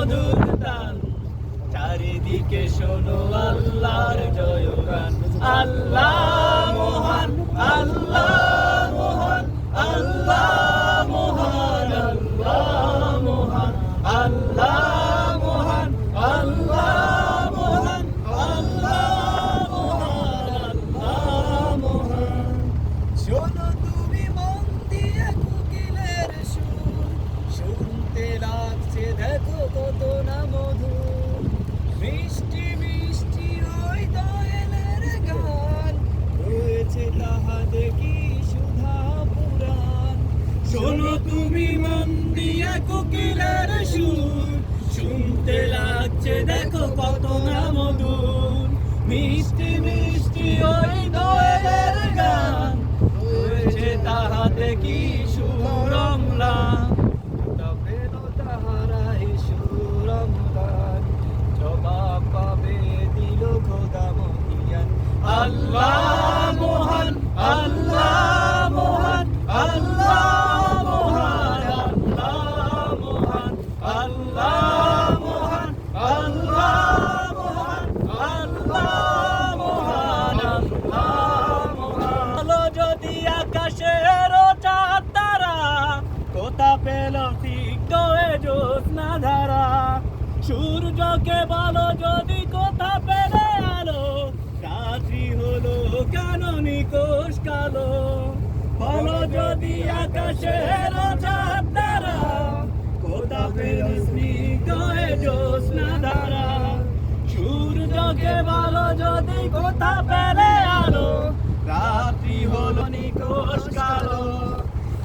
মধুর তান, চারিদিকে শোনো আল্লাহর জয়গান। আল্লাহ মহান, আল্লাহ মহান, আল্লাহ মহান, আল্লাহ মহান, আল্লাহ মহান, আল্লাহ মহান, আল্লাহ মহান, আল্লাহ মহান। শোনো তুমি মন দিয়ে কোকিলের সুর, শুনতে লাগছে দেখো কত না মধুর। মিষ্টি মিষ্টি ওই দোয়েলের গান, রয়েছে তাহাতে কি সুধা পুরাণ। শোনো তুমি মন দিয়ে কোকিলের সুর, শুনতে লাগছে দেখো কত না মধুর। মিষ্টি মিষ্টি ওই দোয়েলের গান, রয়েছে তাহাতে কি সুরম্লান। পেল তাহারাই সুরম্লান, জবাব পাবে দিল খোদা মহিয়ান। আল্লাহ মহান, আল্লাহ মহান, আল্লাহ মহান, আল্লাহ মহান, আল্লাহ মহান, আল্লাহ মহান, আল্লাহ মহান, আল্লাহ মহান। আলো যদি আকাশের চাঁদ তারা, কোথা পেল সিক্ত এ জ্যোৎস্না ধারা। সূর্যকে বলো যদি কোথা পেলে আলো, রাত্রি হলো কেন নিকোষ কালো। বলো যদি আকাশের চাঁদ তারা, কোথা পেল স্নিগ্ধ এ জ্যোৎস্না ধারা। সূর্যকে বলো যদি কোথা পেলে আলো, রাত্রি হলো নিকোষ কালো।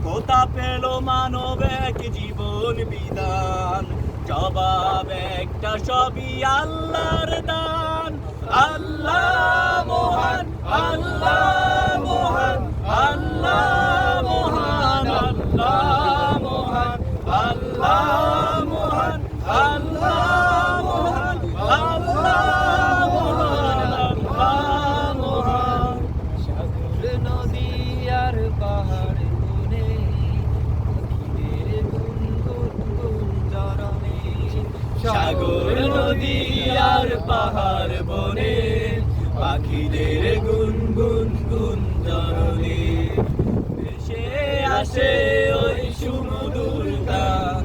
কোথা পেল মানব এক জীবন বিধান, জবাব একটা সবই আল্লাহর দান। আল্লাহ মহান, আল্লাহ মহান, আল্লাহ মহান, আল্লাহ মহান, আল্লাহ মহান, আল্লাহ মহান, আল্লাহ মহান, আল্লাহ মহান। সাগর নদী আর পাহাড় বনে, পাখিদের গুনগুন গুঞ্জরণে। সাগর নদী আর পাহাড় বনে, পাখিদের গুনগুন গুঞ্জরণে। ভেসে আসে ওই সুমধুর গান,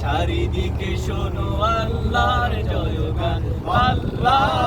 চারিদিকে শোনো আল্লাহর জয়গান। আল্লাহ